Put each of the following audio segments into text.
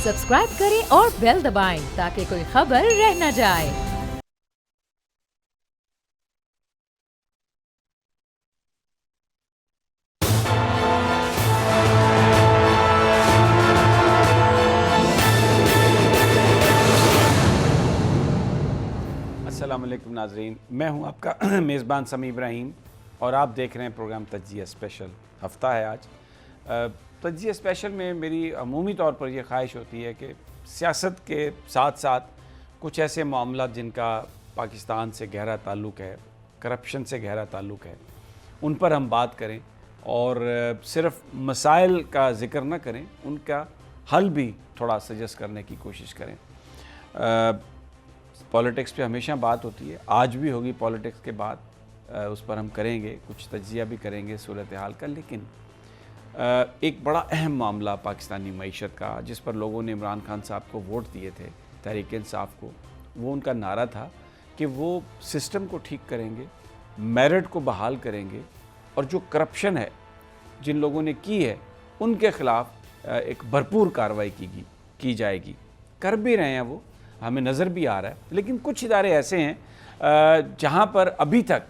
Subscribe करें और bell दबाएं ताकि कोई खबर रह न जाए। अस्सलाम वालेकुम नाज़रीन, मैं हूं आपका मेज़बान समी इब्राहिम और आप देख रहे हैं प्रोग्राम तज्ज़िया स्पेशल। हफ़्ता है आज। तज्ज़िया स्पेशल में मेरी अमूमी तौर पर यह ख्वाहिश होती है कि सियासत के साथ साथ कुछ ऐसे मामला जिनका पाकिस्तान से गहरा ताल्लुक़ है, करप्शन से गहरा ताल्लुक़ है, उन पर हम बात करें और सिर्फ़ मसाइल का ज़िक्र न करें, उनका हल भी थोड़ा सजेस्ट करने की कोशिश करें। पॉलिटिक्स पे हमेशा बात होती है, आज भी होगी पॉलिटिक्स के बाद, उस पर हम करेंगे, कुछ तज्ज़िया भी करेंगे सूरत हाल का। लेकिन एक बड़ा अहम मामला पाकिस्तानी मईशत का, जिस पर लोगों ने इमरान खान साहब को वोट दिए थे, तहरीक इंसाफ को, वो उनका नारा था कि वो सिस्टम को ठीक करेंगे, मेरिट को बहाल करेंगे और जो करप्शन है जिन लोगों ने की है उनके ख़िलाफ़ एक भरपूर कार्रवाई की जाएगी। कर भी रहे हैं, वो हमें नज़र भी आ रहा है। लेकिन कुछ इदारे ऐसे हैं जहाँ पर अभी तक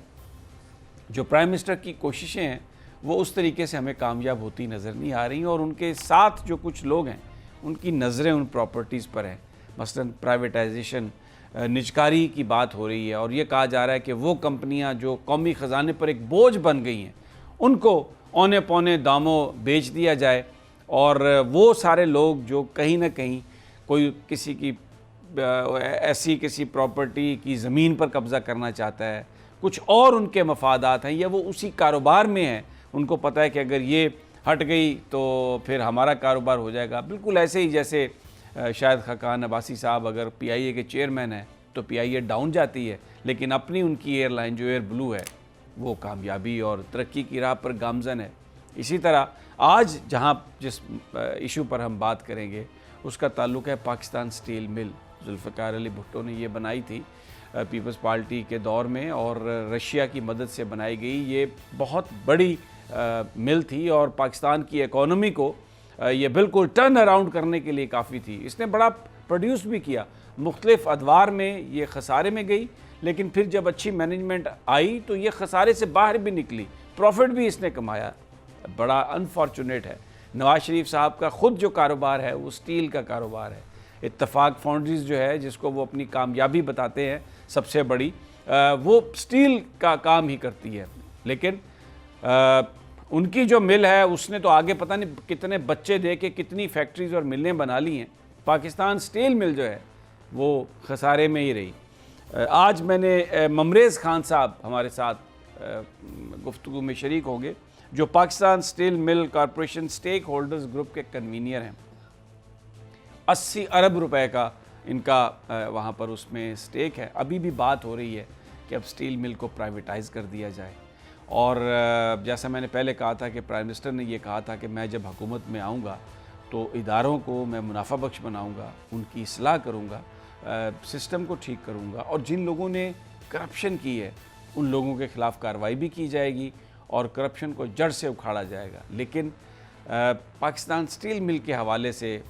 जो प्राइम मिनिस्टर की कोशिशें हैं वो उस तरीके से हमें कामयाब होती नज़र नहीं आ रही, और उनके साथ जो कुछ लोग हैं उनकी नज़रें उन प्रॉपर्टीज़ पर हैं। मसलन प्राइवेटाइजेशन, निजकारी की बात हो रही है और ये कहा जा रहा है कि वो कंपनियां जो कौमी ख़जाने पर एक बोझ बन गई हैं उनको औने पौने दामों बेच दिया जाए, और वो सारे लोग जो कहीं ना कहीं कोई किसी की ऐसी किसी प्रॉपर्टी की ज़मीन पर कब्ज़ा करना चाहता है, कुछ और उनके मफादात हैं या वो उसी कारोबार में है, उनको पता है कि अगर ये हट गई तो फिर हमारा कारोबार हो जाएगा। बिल्कुल ऐसे ही जैसे शायद खाकान अब्बासी साहब अगर पीआईए के चेयरमैन हैं तो पीआईए डाउन जाती है, लेकिन अपनी उनकी एयरलाइन जो एयर ब्लू है वो कामयाबी और तरक्की की राह पर गामज़न है। इसी तरह आज जहाँ जिस इशू पर हम बात करेंगे उसका ताल्लुक़ है पाकिस्तान स्टील मिल। जुल्फ़िकार अली भुट्टो ने ये बनाई थी पीपल्स पार्टी के दौर में और रशिया की मदद से बनाई गई। ये बहुत बड़ी मिल थी और पाकिस्तान की इकॉनमी को ये बिल्कुल टर्न अराउंड करने के लिए काफ़ी थी। इसने बड़ा प्रोड्यूस भी किया, मुख्तलिफ अदवार में ये खसारे में गई, लेकिन फिर जब अच्छी मैनेजमेंट आई तो ये खसारे से बाहर भी निकली, प्रॉफिट भी इसने कमाया। बड़ा अनफॉर्चुनेट है, नवाज शरीफ साहब का ख़ुद जो कारोबार है वो स्टील का कारोबार है। इत्तफाक फाउंड्रीज जो है जिसको वो अपनी कामयाबी बताते हैं सबसे बड़ी, वो स्टील का काम ही करती है। लेकिन उनकी जो मिल है उसने तो आगे पता नहीं कितने बच्चे दे के कितनी फैक्ट्रीज़ और मिलें बना ली हैं। पाकिस्तान स्टील मिल जो है वो खसारे में ही रही। आज मैंने ममरेज़ खान साहब हमारे साथ गुफ्तगू में शरीक होंगे, जो Pakistan steel mill corporation stakeholders group के कन्वीनियर हैं। 80 अरब रुपए का इनका वहाँ पर उसमें स्टेक है। अभी भी बात हो रही है कि अब स्टील मिल को प्राइवेटाइज़ कर दिया जाए, और जैसा मैंने पहले कहा था कि प्राइम मिनिस्टर ने ये कहा था कि मैं जब हुकूमत में आऊँगा तो इदारों को मैं मुनाफा बख्श बनाऊँगा, उनकी इस्लाह करूँगा, सिस्टम को ठीक करूँगा, और जिन लोगों ने करप्शन की है उन लोगों के ख़िलाफ़ कार्रवाई भी की जाएगी और करप्शन को जड़ से उखाड़ा जाएगा। लेकिन पाकिस्तान स्टील मिल के हवाले से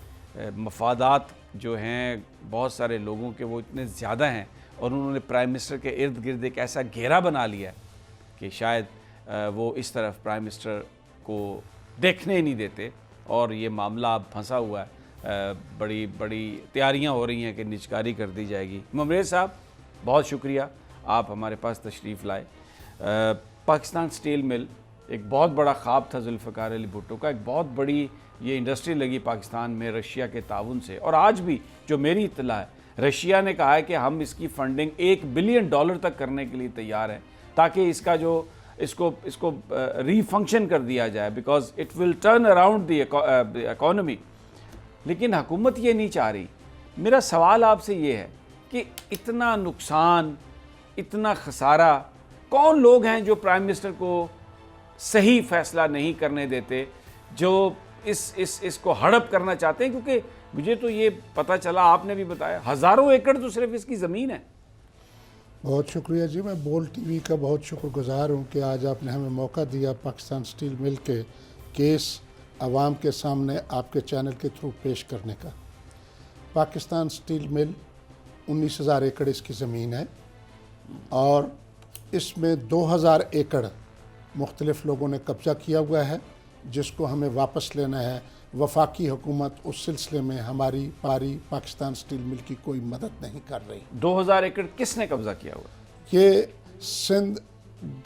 मफादात जो हैं बहुत सारे लोगों के वो इतने ज़्यादा हैं, और उन्होंने प्राइम मिनिस्टर के इर्द गिर्द एक ऐसा घेरा बना लिया कि शायद वो इस तरफ प्राइम मिनिस्टर को देखने ही नहीं देते, और ये मामला अब फंसा हुआ है। बड़ी बड़ी तैयारियां हो रही हैं कि निजकारी कर दी जाएगी। ममरेज़ साहब, बहुत शुक्रिया आप हमारे पास तशरीफ़ लाए। पाकिस्तान स्टील मिल एक बहुत बड़ा ख्वाब था जुल्फ़िकार अली भुट्टो का, एक बहुत बड़ी ये इंडस्ट्री लगी पाकिस्तान में रशिया के ताउन से, और आज भी जो मेरी इत्तला है रशिया ने कहा है कि हम इसकी फ़ंडिंग $1 बिलियन तक करने के लिए तैयार हैं, ताकि इसका जो इसको रीफंक्शन कर दिया जाए, because it will turn around the economy. लेकिन हुकूमत ये नहीं चाह रही। मेरा सवाल आपसे ये है कि इतना नुकसान, इतना खसारा, कौन लोग हैं जो प्राइम मिनिस्टर को सही फैसला नहीं करने देते, जो इसको हड़प करना चाहते हैं? क्योंकि मुझे तो ये पता चला, आपने भी बताया, हज़ारों एकड़ तो सिर्फ इसकी ज़मीन है। बहुत शुक्रिया जी, मैं बोल टीवी का बहुत शुक्रगुजार हूँ कि आज आपने हमें मौका दिया पाकिस्तान स्टील मिल के केस आवाम के सामने आपके चैनल के थ्रू पेश करने का। पाकिस्तान स्टील मिल 19,000 एकड़ इसकी ज़मीन है और इसमें 2,000 एकड़ मुख्तलिफ़ लोगों ने कब्ज़ा किया हुआ है, जिसको हमें वापस लेना है। वफाकी हुकूमत उस सिलसिले में हमारी पाकिस्तान स्टील मिल की कोई मदद नहीं कर रही। 2000 एकड़ किसने कब्जा किया हुआ? ये सिंध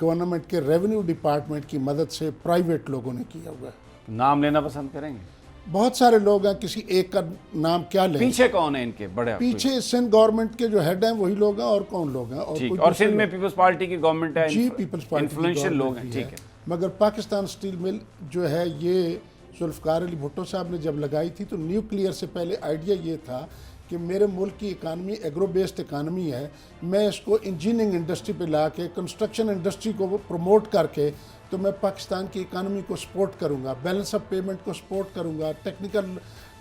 गवर्नमेंट के रेवेन्यू डिपार्टमेंट की मदद से प्राइवेट लोगों ने किया हुआ है। नाम लेना पसंद करेंगे? बहुत सारे लोग हैं, किसी एक का नाम क्या लें। पीछे कौन है इनके बड़े? पीछे सिंध गवर्नमेंट के जो हेड हैं वही लोग हैं, और कौन लोग हैं? और सिंध में पीपल्स पार्टी की गवर्नमेंट है। जी, पीपल्स पार्टी इन्फ्लुएंशियल लोग हैं, ठीक है। मगर पाकिस्तान स्टील मिल जो है, ये जुल्फ़िकार अली भुट्टो साहब ने जब लगाई थी तो न्यूक्लियर से पहले आइडिया ये था कि मेरे मुल्क की इकानमी एग्रो बेस्ड इकानमी है, मैं इसको इंजीनियरिंग इंडस्ट्री पे ला के, कंस्ट्रक्शन इंडस्ट्री को प्रमोट करके तो मैं पाकिस्तान की इकानमी को सपोर्ट करूंगा, बैलेंस ऑफ पेमेंट को सपोर्ट करूंगा, टेक्निकल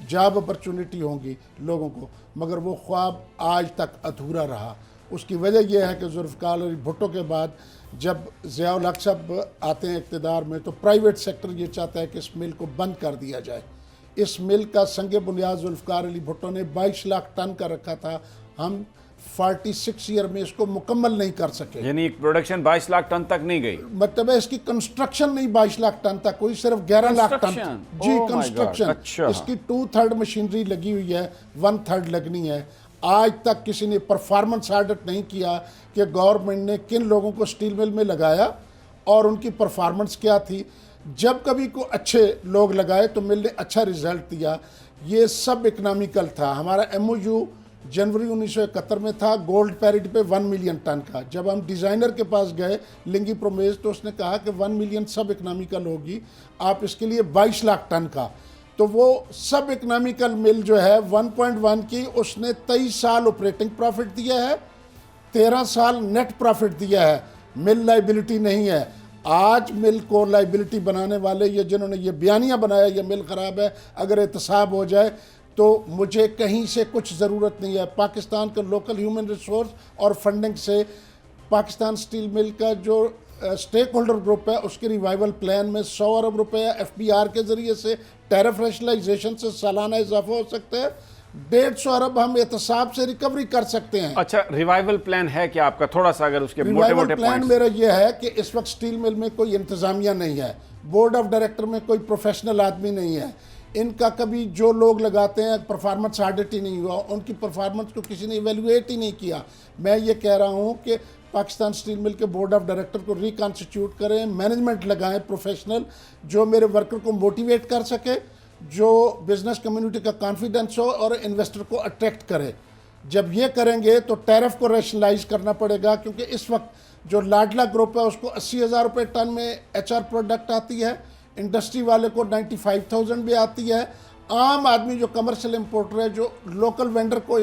जॉब अपॉर्चुनिटी होंगी लोगों को। मगर वो ख्वाब आज तक अधूरा रहा। उसकी वजह यह है कि जुल्फ़िकार अली भुट्टो के बाद जब ज़िया-उल हक साहब आते हैं इक़्तिदार में, तो प्राइवेट सेक्टर ये चाहता है कि इस मिल को बंद कर दिया जाए। इस मिल का संग बुनियाद जुल्फ़िकार अली भुट्टो ने 22 लाख टन का रखा था। हम 46 ईयर में इसको मुकम्मल नहीं कर सके। यानी प्रोडक्शन 22 लाख टन तक नहीं गई। मतलब है इसकी कंस्ट्रक्शन नहीं 22 लाख टन तक, कोई सिर्फ 11 लाख टन। जी, कंस्ट्रक्शन। अच्छा। इसकी 2/3 मशीनरी लगी हुई है, 1/3 लगनी है। आज तक किसी ने परफॉर्मेंस ऑडिट नहीं किया कि गवर्नमेंट ने किन लोगों को स्टील मिल में लगाया और उनकी परफॉर्मेंस क्या थी। जब कभी को अच्छे लोग लगाए तो मिल ने अच्छा रिजल्ट दिया। ये सब इकनॉमिकल था। हमारा MOU जनवरी 1971 में था, गोल्ड पैरिटी पे 1 मिलियन टन का। जब हम डिज़ाइनर के पास गए लिंगी प्रोमेज, तो उसने कहा कि 1 मिलियन सब इकनॉमिकल होगी, आप इसके लिए 22 लाख टन का। तो वो सब इकनॉमिकल मिल जो है 1.1 की, उसने 23 साल ऑपरेटिंग प्रॉफिट दिया है, 13 साल नेट प्रॉफिट दिया है। मिल लाइबिलिटी नहीं है। आज मिल को लाइबिलिटी बनाने वाले ये जिन्होंने ये बयानिया बनाया ये मिल ख़राब है, अगर एहतसाब हो जाए तो मुझे कहीं से कुछ ज़रूरत नहीं है। पाकिस्तान का लोकल ह्यूमन रिसोर्स और फंडिंग से पाकिस्तान स्टील मिल का जो स्टेक होल्डर ग्रुप है उसके रिवाइवल प्लान में 100 अरब रुपये FBR के ज़रिए से, टैरिफ रैशनलाइजेशन से सालाना इजाफा हो सकता है। 150 अरब हम एहतसाब से रिकवरी कर सकते हैं। अच्छा, रिवाइवल प्लान है क्या आपका? थोड़ा सा अगर उसके रिवाइवल प्लान मेरा यह है कि इस वक्त स्टील मिल में कोई इंतज़ामिया नहीं है, बोर्ड ऑफ डायरेक्टर में कोई प्रोफेशनल आदमी नहीं है। इनका कभी जो लोग लगाते हैं परफॉर्मेंस ऑडिट ही नहीं हुआ, उनकी परफॉर्मेंस को किसी ने इवेल्युएट ही नहीं किया। मैं ये कह रहा हूँ कि पाकिस्तान स्टील मिल के बोर्ड ऑफ डायरेक्टर को रिकॉन्स्टिट्यूट करें, मैनेजमेंट लगाएं प्रोफेशनल, जो मेरे वर्कर को मोटिवेट कर सके, जो बिजनेस कम्युनिटी का कॉन्फिडेंस हो और इन्वेस्टर को अट्रैक्ट करे। जब ये करेंगे तो टैरिफ को रैशनलाइज करना पड़ेगा, क्योंकि इस वक्त जो लाडला ग्रुप है उसको 80,000 रुपये टन में HR प्रोडक्ट आती है, इंडस्ट्री वाले को 95,000 भी आती है। आम आदमी जो कमर्शियल इम्पोर्टर है, जो लोकल वेंडर को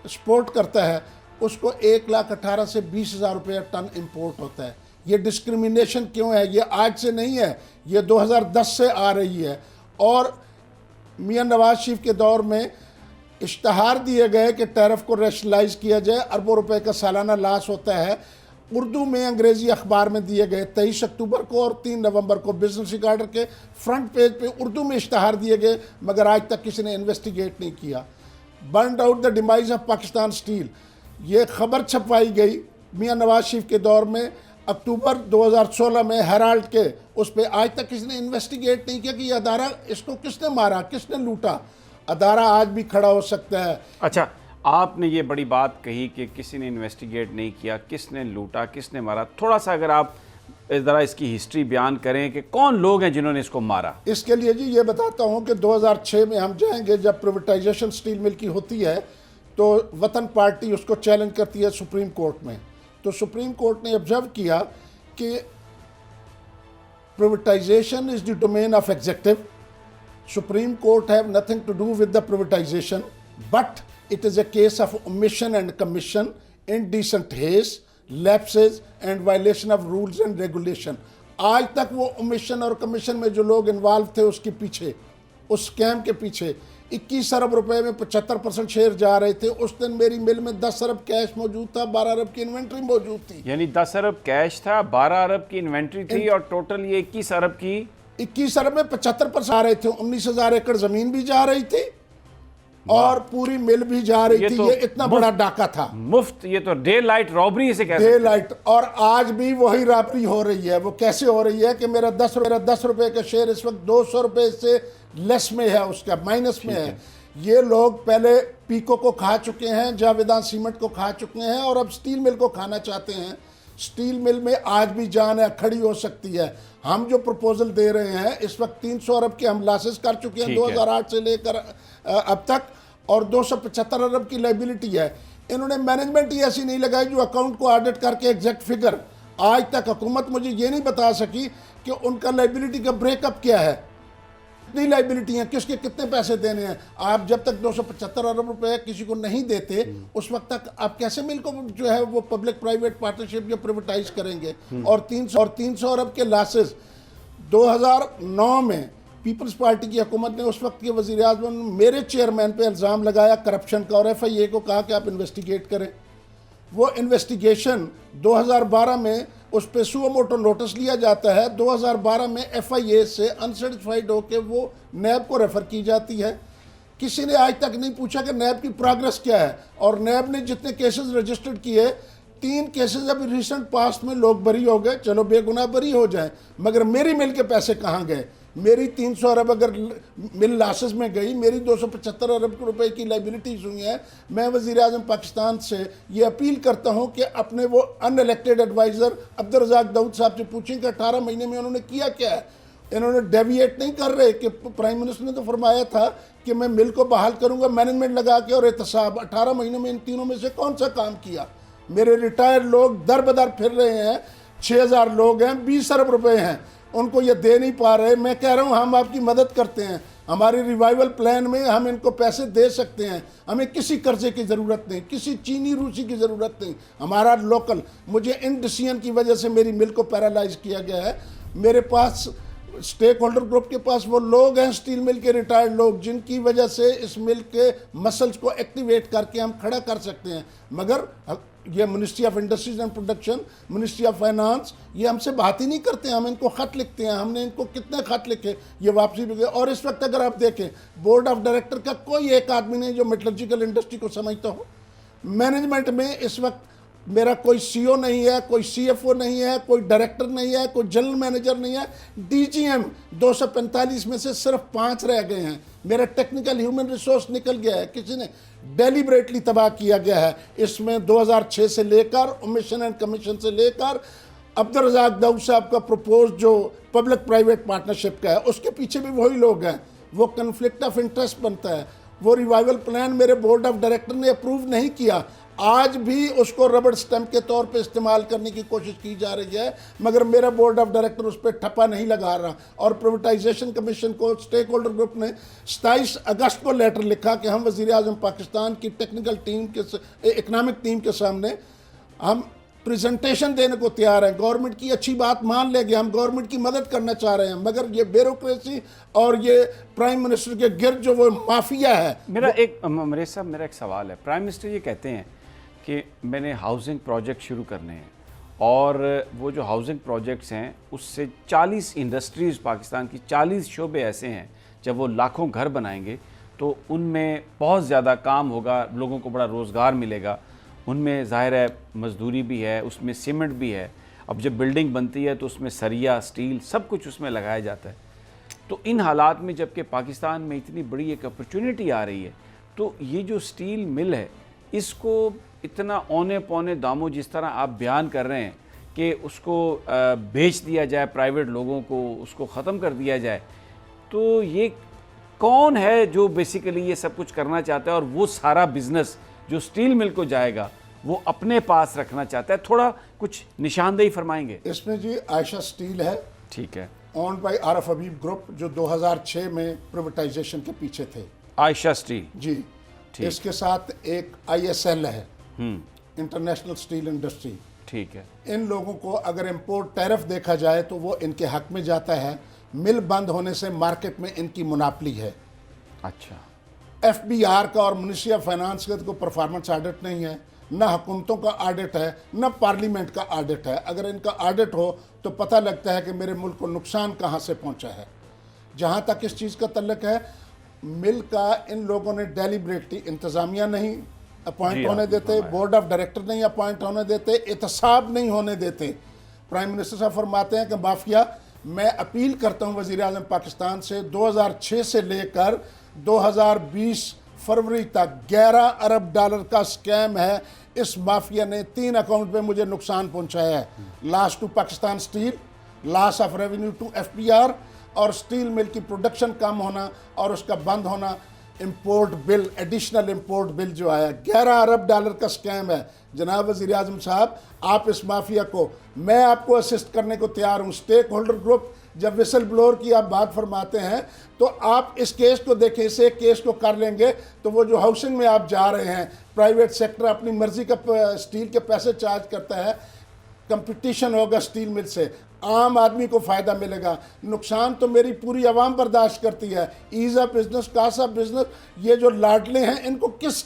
सपोर्ट करता है, उसको 1,18,000 से 20,000 रुपये टन इम्पोर्ट होता है। ये डिस्क्रिमिनेशन क्यों है? ये आज से नहीं है, ये 2010 से आ रही है। और मियां नवाज शरीफ के दौर में इश्तहार दिए गए कि टैरिफ को रैशनलाइज किया जाए, अरबों रुपए का सालाना लॉस होता है। उर्दू में अंग्रेज़ी अखबार में दिए गए 23 अक्टूबर को और 3 नवंबर को बिजनेस रिकॉर्डर के फ्रंट पेज पे उर्दू में इश्तहार दिए गए, मगर आज तक किसी ने इन्वेस्टिगेट नहीं किया। Burned out the demise of Pakistan steel, ये खबर छपवाई गई मियां नवाज शरीफ के दौर में अक्टूबर 2016 में हेराल्ड के, उस पर आज तक किसी ने इन्वेस्टिगेट नहीं किया कि ये अदारा, इसको किसने मारा, किसने लूटा। अदारा आज भी खड़ा हो सकता है। अच्छा, आपने ये बड़ी बात कही कि किसी ने इन्वेस्टिगेट नहीं किया, किसने लूटा, किसने मारा। थोड़ा सा अगर आप ज़रा इसकी हिस्ट्री बयान करें कि कौन लोग हैं जिन्होंने इसको मारा। इसके लिए जी ये बताता हूँ कि 2006 में हम जाएंगे, जब प्राइवेटाइजेशन स्टील मिल की होती है तो वतन पार्टी उसको चैलेंज करती है सुप्रीम कोर्ट में। तो सुप्रीम कोर्ट ने ऑब्जर्व किया कि privatisation is the domain of executive, supreme court have nothing to do with the privatisation, but it is a case of omission and commission, indecent haste, lapses and violation of rules and regulation। आज तक वो omission और commission में जो लोग involve थे उसके पीछे, उस स्कैम के पीछे 21 अरब रुपए में 75% शेयर जा रहे थे। उस दिन मेरी मिल में 10 अरब कैश मौजूद था, 12 अरब की इन्वेंट्री मौजूद थी। यानी 10 अरब कैश था, 12 अरब की इन्वेंट्री थी और टोटल ये 21 अरब की। 21 अरब में 75% आ रहे थे। 19,000 एकड़ ज़मीन भी जा रही थी और पूरी मिल भी जा रही थी। तो ये इतना बड़ा डाका था, मुफ्त, ये तो डे लाइट रॉबरी से कह डे सकते हैं। लाइट। और आज भी वही रॉबरी हो रही है। वो कैसे हो रही है कि मेरा 10 रुपए का शेयर इस वक्त 200 रुपए से लेस में है, उसका माइनस में है। ये लोग पहले पीको को खा चुके हैं, जावेदान सीमेंट को खा चुके हैं और अब स्टील मिल को खाना चाहते हैं। स्टील मिल में आज भी जान है, खड़ी हो सकती है। हम जो प्रपोजल दे रहे हैं इस वक्त 300 अरब के हम लॉसेस कर चुके हैं 2008 से लेकर अब तक, और 275 अरब की लाइबिलिटी है। इन्होंने मैनेजमेंट ही ऐसी नहीं लगाई जो अकाउंट को ऑडिट करके एग्जैक्ट फिगर, आज तक हुकूमत मुझे ये नहीं बता सकी कि उनका लाइबिलिटी का ब्रेकअप क्या है, कितनी लाइबिलिटी है, किसके कितने पैसे देने हैं। आप जब तक 275 अरब रुपए किसी को नहीं देते उस वक्त तक आप कैसे मिल को जो है वो पब्लिक प्राइवेट पार्टनरशिप या प्राइवेटाइज करेंगे। और 300 अरब के लॉसेस 2009 में पीपल्स पार्टी की हुकूमत ने उस वक्त के वज़ीर आज़म मेरे चेयरमैन पे इल्ज़ाम लगाया करप्शन का और FIA को कहा कि आप इन्वेस्टिगेट करें। वो इन्वेस्टिगेशन 2012 में उस पर सुओ मोटो नोटिस लिया जाता है। 2012 में FIA से अनसेटिस्फाइड होकर वो नैब को रेफ़र की जाती है। किसी ने आज तक नहीं पूछा कि नैब की प्रोग्रेस क्या है। और नैब ने जितने केसेस रजिस्टर्ड किए, 3 केसेस अभी रिसेंट पास्ट में लोग बरी हो गए, चलो बेगुनाह बरी हो जाए, मगर मेरी मिल के पैसे कहाँ गए। मेरी 300 अरब अगर मिल लॉसेस में गई, मेरी 275 अरब रुपए की लाइबिलिटीज हुई हैं। मैं वज़ीर आज़म पाकिस्तान से ये अपील करता हूँ कि अपने वो अनइलेक्टेड एडवाइज़र अब्दुल रज़ाक दाऊद साहब से पूछें कि 18 महीने में उन्होंने किया क्या है। इन्होंने डेविएट नहीं कर रहे कि प्राइम मिनिस्टर ने तो फरमाया था कि मैं मिल को बहाल करूँगा मैनेजमेंट लगा के और एहतसाब। 18 महीनों में इन तीनों में से कौन सा काम किया। मेरे रिटायर्ड लोग दर बदर फिर रहे हैं, 6000 लोग हैं, 20 अरब रुपए हैं, उनको ये दे नहीं पा रहे। मैं कह रहा हूँ हम आपकी मदद करते हैं, हमारी रिवाइवल प्लान में हम इनको पैसे दे सकते हैं। हमें किसी कर्जे की ज़रूरत नहीं, किसी चीनी रूसी की ज़रूरत नहीं, हमारा लोकल। मुझे इन डिसीजन की वजह से मेरी मिल को पैरालाइज किया गया है। मेरे पास स्टेक होल्डर ग्रुप के पास वो लोग हैं, स्टील मिल के रिटायर्ड लोग, जिनकी वजह से इस मिल के मसल्स को एक्टिवेट करके हम खड़ा कर सकते हैं। मगर ये ministry of industries and production, ministry of finance, ये हमसे बात ही नहीं करते हैं। हम इनको ख़त लिखते हैं, हमने इनको कितने ख़त लिखे, ये वापसी भी गए। और इस वक्त अगर आप देखें बोर्ड ऑफ डायरेक्टर का कोई एक आदमी नहीं जो मेटलर्जिकल इंडस्ट्री को समझता हो। मैनेजमेंट में इस वक्त मेरा कोई CEO नहीं है, कोई CFO नहीं है, कोई डायरेक्टर नहीं है, कोई जनरल मैनेजर नहीं है। DGM 245 में से सिर्फ 5 रह गए हैं। मेरा टेक्निकल ह्यूमन रिसोर्स निकल गया है, किसी ने डेलिबरेटली तबाह किया गया है। इसमें 2006 से लेकर ओमिशन एंड कमीशन से लेकर अब्दुल रज़ाक दाऊद साहब का प्रपोज जो पब्लिक प्राइवेट पार्टनरशिप का है, उसके पीछे भी वही लोग हैं। वो कन्फ्लिक्ट ऑफ इंटरेस्ट बनता है। वो रिवाइवल प्लान मेरे बोर्ड ऑफ डायरेक्टर ने अप्रूव नहीं किया, आज भी उसको रबड़ स्टैंप के तौर पे इस्तेमाल करने की कोशिश की जा रही है, मगर मेरा बोर्ड ऑफ डायरेक्टर उस पर ठप्पा नहीं लगा रहा। और प्राइवेटाइजेशन कमीशन को स्टेक होल्डर ग्रुप ने 27 अगस्त को लेटर लिखा कि हम वज़ीर आज़म पाकिस्तान की टेक्निकल टीम के इकनॉमिक टीम के सामने हम प्रेजेंटेशन देने को तैयार हैं। गवर्नमेंट की अच्छी बात मान लेंगे, हम गवर्नमेंट की मदद करना चाह रहे हैं, मगर ये ब्यूरोक्रेसी और ये प्राइम मिनिस्टर के गिर्द जो वो माफिया है। मेरा एक सवाल है। प्राइम मिनिस्टर ये कहते हैं कि मैंने हाउसिंग प्रोजेक्ट शुरू करने हैं, और वो जो हाउसिंग प्रोजेक्ट्स हैं उससे 40 इंडस्ट्रीज़, पाकिस्तान की 40 शोबे ऐसे हैं, जब वो लाखों घर बनाएंगे तो उनमें बहुत ज़्यादा काम होगा, लोगों को बड़ा रोज़गार मिलेगा। उनमें ज़ाहिर है मजदूरी भी है, उसमें सीमेंट भी है। अब जब बिल्डिंग बनती है तो उसमें सरिया, स्टील, सब कुछ उसमें लगाया जाता है। तो इन हालात में जबकि पाकिस्तान में इतनी बड़ी एक अपॉर्चुनिटी आ रही है, तो ये जो स्टील मिल है इसको इतना औने पौने दामों, जिस तरह आप बयान कर रहे हैं कि उसको बेच दिया जाए प्राइवेट लोगों को, उसको ख़त्म कर दिया जाए, तो ये कौन है जो बेसिकली ये सब कुछ करना चाहता है और वो सारा बिजनेस जो स्टील मिल को जाएगा वो अपने पास रखना चाहता है? थोड़ा कुछ निशानदेही फरमाएंगे इसमें। जी, आयशा स्टील है, ठीक है, on by Arif Habib group, जो 2006 में प्राइवेटाइजेशन के पीछे थे। आयशा स्टील जी, इसके साथ एक ISL है, इंटरनेशनल स्टील इंडस्ट्री, ठीक है। इन लोगों को अगर इंपोर्ट टैरिफ देखा जाए तो वो इनके हक में जाता है। मिल बंद होने से मार्केट में इनकी मुनाफली है। अच्छा, FBR का और मिनिस्ट्री ऑफ फाइनेंस का तो परफॉर्मेंस ऑडिट नहीं है, ना हुकूमतों का ऑडिट है, ना पार्लियामेंट का ऑडिट है। अगर इनका ऑडिट हो तो पता लगता है कि मेरे मुल्क को नुकसान कहाँ से पहुँचा है। जहाँ तक इस चीज़ का तल्लक है, मिल का इन लोगों ने डेलिब्रेटली, इंतज़ामिया नहीं अपॉइंट जी, होने आपने देते, फरमाया। बोर्ड ऑफ डायरेक्टर नहीं अपॉइंट होने देते, एहतसाब नहीं होने देते। प्राइम मिनिस्टर साहब फरमाते हैं कि माफिया, मैं अपील करता हूँ वज़ीर आज़म पाकिस्तान से, 2006 से लेकर 2020 फरवरी तक $11 अरब का स्कैम है। इस माफिया ने 3 अकाउंट पे मुझे नुकसान पहुंचाया है। Loss to Pakistan steel, loss of revenue to FPR, और स्टील मिल की प्रोडक्शन कम होना और उसका बंद होना। Import bill, additional import bill जो आया, $11 अरब का स्कैम है। जनाब वज़ीर आज़म साहब, आप इस माफिया को, मैं आपको असिस्ट करने को तैयार हूँ। स्टेक होल्डर ग्रुप, जब विसल ब्लोअर की आप बात फरमाते हैं तो आप इस केस को देखें, इसे केस को कर लेंगे तो वो जो हाउसिंग में आप जा रहे हैं, प्राइवेट सेक्टर अपनी मर्जी का स्टील के पैसे चार्ज करता है, कंपटीशन होगा स्टील मिल से, आम आदमी को फ़ायदा मिलेगा। नुकसान तो मेरी पूरी आवाम बर्दाश्त करती है। Ease of business, cost of business, ये जो लाडले हैं इनको किस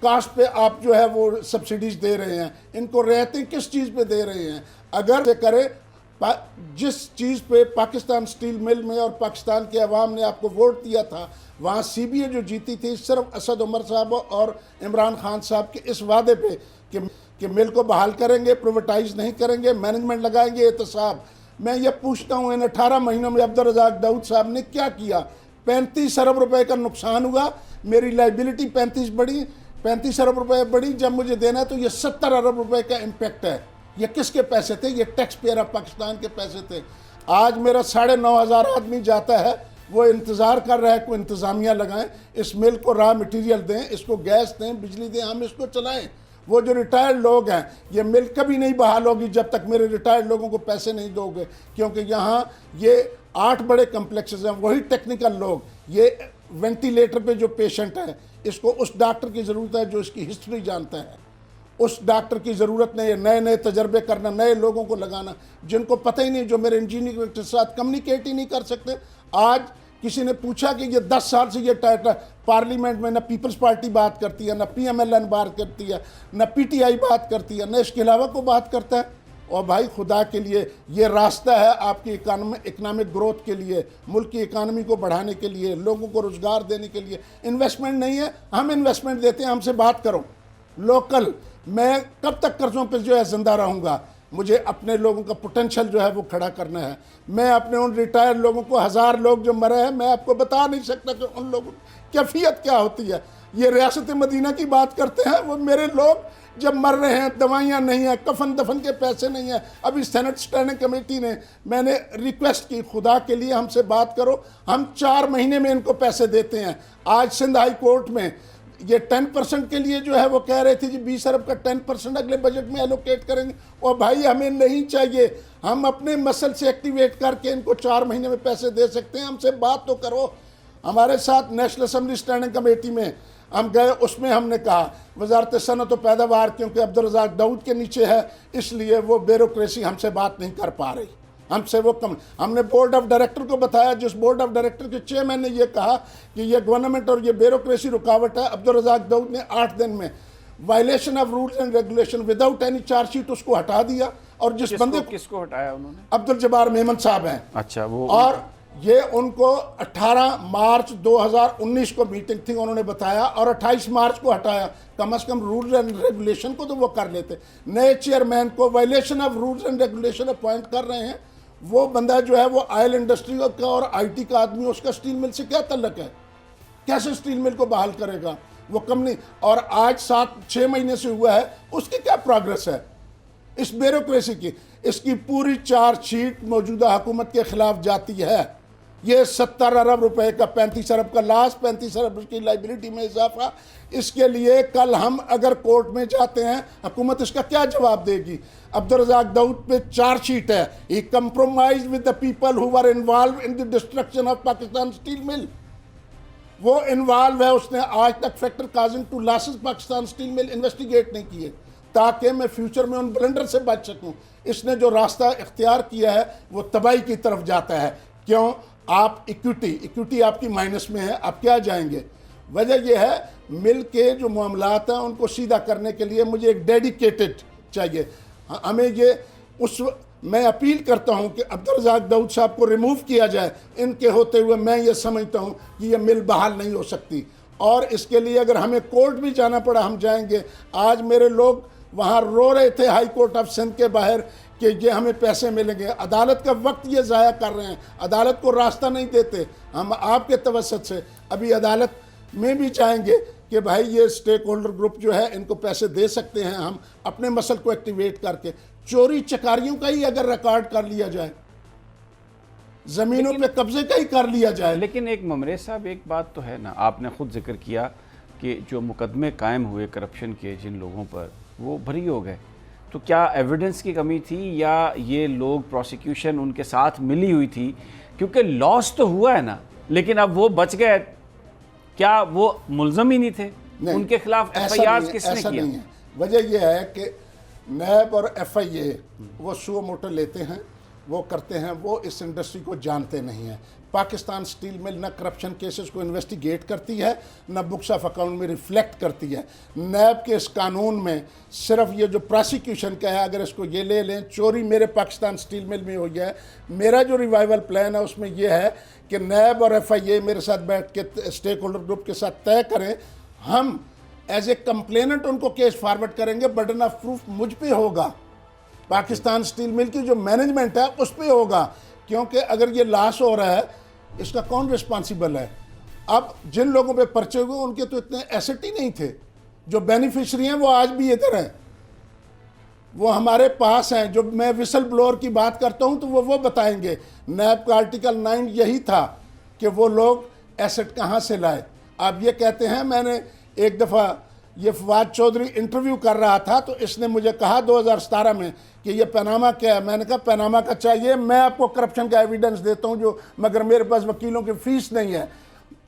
कास्ट पे आप जो है वो सब्सिडीज दे रहे हैं, इनको रियायतें किस चीज़ पे दे रहे हैं? अगर ये करे, जिस चीज़ पे पाकिस्तान स्टील मिल में और पाकिस्तान के अवाम ने आपको वोट दिया था, वहाँ CBA जो जीती थी सिर्फ असद उमर साहब और इमरान खान साहब के इस वादे पे कि मिल को बहाल करेंगे, प्राइवेटाइज नहीं करेंगे, मैनेजमेंट लगाएंगे, एहतसाब। मैं ये पूछता हूँ, इन 18 महीनों में अब्दुल रज़ाक दाऊद साहब ने क्या किया? 35 अरब रुपए का नुकसान हुआ, मेरी लाइबिलिटी 35 अरब रुपए बढ़ी, जब मुझे देना है तो ये 70 अरब रुपए का इम्पैक्ट है। ये किसके पैसे थे? ये टैक्स पेयर ऑफ पाकिस्तान के पैसे थे। आज मेरा 9,500 आदमी जाता है, वो इंतज़ार कर रहा है कोई इंतज़ामिया लगाएं, इस मिल को रॉ मटेरियल दें, इसको गैस दें, बिजली दें, हम इसको चलाएं। वो जो रिटायर्ड लोग हैं, ये मिल कभी नहीं बहाल होगी जब तक मेरे रिटायर्ड लोगों को पैसे नहीं दोगे, क्योंकि यहाँ ये 8 बड़े कम्प्लेक्सेस हैं, वही टेक्निकल लोग, ये वेंटिलेटर पे जो पेशेंट है, इसको उस डॉक्टर की ज़रूरत है जो इसकी हिस्ट्री जानता है। उस डॉक्टर की ज़रूरत नहीं है। नए नए तजर्बे करना, नए लोगों को लगाना जिनको पता ही नहीं, जो मेरे इंजीनियर के साथ कम्युनिकेट ही नहीं कर सकते। आज किसी ने पूछा कि ये 10 साल से ये पार्लियामेंट में न पीपल्स पार्टी बात करती है, न PMLN बात करती है, न PTI बात करती है, न इसके अलावा को बात करता है। और भाई खुदा के लिए, ये रास्ता है आपकी इकनॉमिक ग्रोथ के लिए, मुल्क की इकानमी को बढ़ाने के लिए, लोगों को रोज़गार देने के लिए। इन्वेस्टमेंट नहीं है, हम इन्वेस्टमेंट देते हैं, हमसे बात करो लोकल। मैं कब तक कर्ज़ों पे जो है ज़िंदा रहूँगा? मुझे अपने लोगों का पोटेंशियल जो है वो खड़ा करना है। मैं अपने उन रिटायर्ड लोगों को, 1000 लोग जो मरे हैं, मैं आपको बता नहीं सकता कि उन लोगों की कैफियत क्या होती है। ये रियासत मदीना की बात करते हैं, वो मेरे लोग जब मर रहे हैं, दवाइयाँ नहीं हैं, कफन दफन के पैसे नहीं हैं। अभी सेनेट स्टैंडिंग कमेटी ने, मैंने रिक्वेस्ट की, खुदा के लिए हमसे बात करो, हम 4 महीने में इनको पैसे देते हैं। आज सिंध हाई कोर्ट में ये 10% के लिए जो है वो कह रहे थे जी 20 अरब का 10% अगले बजट में एलोकेट करेंगे। और भाई हमें नहीं चाहिए, हम अपने मसल से एक्टिवेट करके इनको 4 महीने में पैसे दे सकते हैं। हमसे बात तो करो। हमारे साथ नेशनल असम्बली स्टैंडिंग कमेटी में हम गए, उसमें हमने कहा वजारत सनअत व पैदावार क्योंकि अब्दुल रज़ाक दाऊद के नीचे है, इसलिए वो ब्यूरोक्रेसी हमसे बात नहीं कर पा रही, हमसे वो कम। हमने बोर्ड ऑफ डायरेक्टर को बताया, जिस बोर्ड ऑफ डायरेक्टर के चेयरमैन ने ये कहा कि ये गवर्नमेंट और ये ब्यूरोक्रेसी रुकावट है। अब्दुल रज़ाक दाऊद ने 8 दिन में violation of rules and regulation without any chargesheet उसको हटा दिया। और जिस बंदे किसको हटाया उन्होंने? अब्दुल जब्बार मेमन साहब हैं। अच्छा, वो और ये उनको 18 मार्च 2019 को मीटिंग थी, उन्होंने बताया, और 28 मार्च को हटाया। कम से कम रूल्स एंड रेगुलेशन को तो वो कर लेते। नए चेयरमैन को violation of rules and regulation appoint कर रहे हैं। वो बंदा जो है वो ऑयल इंडस्ट्री का और IT का आदमी, उसका स्टील मिल से क्या तल्लक है? कैसे स्टील मिल को बहाल करेगा वो कंपनी? और आज 7-6 महीने से हुआ है, उसकी क्या प्रोग्रेस है इस ब्यूरोक्रेसी की? इसकी पूरी चार्जशीट मौजूदा हुकूमत के खिलाफ जाती है। ये 70 अरब रुपए का 35 अरब का लॉस, 35 अरब की लाइबिलिटी में इजाफा। इसके लिए कल हम अगर कोर्ट में जाते हैं, हुकूमत इसका क्या जवाब देगी? अब्दुल रज़ाक दाऊद पे चार्जशीट है, he compromise with the people who were involve in the destruction of Pakistan steel mill. वो इन्वॉल्व है, उसने आज तक factor causing to losses Pakistan steel mill investigate नहीं किए, ताकि मैं फ्यूचर में उन ब्लंडर से बच सकूं। इसने जो रास्ता इख्तियार किया है वो तबाही की तरफ जाता है। क्यों? आप इक्विटी आपकी माइनस में है, आप क्या जाएंगे? वजह यह है, मिल के जो मामलात हैं उनको सीधा करने के लिए मुझे एक डेडिकेटेड चाहिए। हमें ये मैं अपील करता हूं कि अब्दुल रज़ाक दाऊद साहब को रिमूव किया जाए। इनके होते हुए मैं ये समझता हूं कि ये मिल बहाल नहीं हो सकती, और इसके लिए अगर हमें कोर्ट भी जाना पड़ा हम जाएंगे। आज मेरे लोग वहाँ रो रहे थे हाई कोर्ट ऑफ सिंध के बाहर कि ये हमें पैसे मिलेंगे। अदालत का वक्त ये ज़ाया कर रहे हैं, अदालत को रास्ता नहीं देते। हम आपके तवस्सुत से अभी अदालत में भी चाहेंगे कि भाई ये स्टेक होल्डर ग्रुप जो है इनको पैसे दे सकते हैं हम अपने मसल को एक्टिवेट करके। चोरी चकारियों का ही अगर रिकॉर्ड कर लिया जाए, ज़मीनों पे कब्जे का ही कर लिया जाए। लेकिन एक ममरेज साहब, एक बात तो है ना, आपने खुद जिक्र किया कि जो मुकदमे कायम हुए करप्शन के जिन लोगों पर, वो बरी हो गए। तो क्या एविडेंस की कमी थी या ये लोग प्रोसिक्यूशन उनके साथ मिली हुई थी? क्योंकि लॉस तो हुआ है ना, लेकिन अब वो बच गए। क्या वो मुलजम ही नहीं थे? नहीं, उनके खिलाफ एफआईआर किसने ऐसा किया? नहीं है। वजह यह है कि नैब और एफआईए वो सुओ मोटो लेते हैं, वो करते हैं, वो इस इंडस्ट्री को जानते नहीं हैं। पाकिस्तान स्टील मिल न करप्शन केसेस को इन्वेस्टिगेट करती है, न बुक्स ऑफ अकाउंट में रिफ्लेक्ट करती है। नैब के इस कानून में सिर्फ ये जो प्रोसिक्यूशन का है, अगर इसको ये ले लें, चोरी मेरे पाकिस्तान स्टील मिल में हुई है, मेरा जो रिवाइवल प्लान है उसमें यह है कि नैब और एफआईए मेरे साथ बैठ के स्टेक होल्डर ग्रुप के साथ तय करें, हम एज ए कंप्लेनेंट उनको केस फॉरवर्ड करेंगे। बर्डन ऑफ प्रूफ मुझ पे होगा, पाकिस्तान स्टील मिल की जो मैनेजमेंट है उस पे होगा, क्योंकि अगर ये लॉस हो रहा है इसका कौन रिस्पॉन्सिबल है? अब जिन लोगों पे पर्चे हुए उनके तो इतने एसेट ही नहीं थे। जो बेनिफिशरी हैं वो आज भी इधर हैं, वो हमारे पास हैं। जो मैं विसल ब्लोअर की बात करता हूं तो वो बताएंगे। नैब का आर्टिकल 9 यही था कि वो लोग एसेट कहां से लाए। आप ये कहते हैं, मैंने एक दफ़ा ये फवाद चौधरी इंटरव्यू कर रहा था तो इसने मुझे कहा 2017 में कि ये पनामा क्या है। मैंने कहा पनामा का चाहिए, मैं आपको करप्शन का एविडेंस देता हूं जो, मगर मेरे पास वकीलों की फीस नहीं है।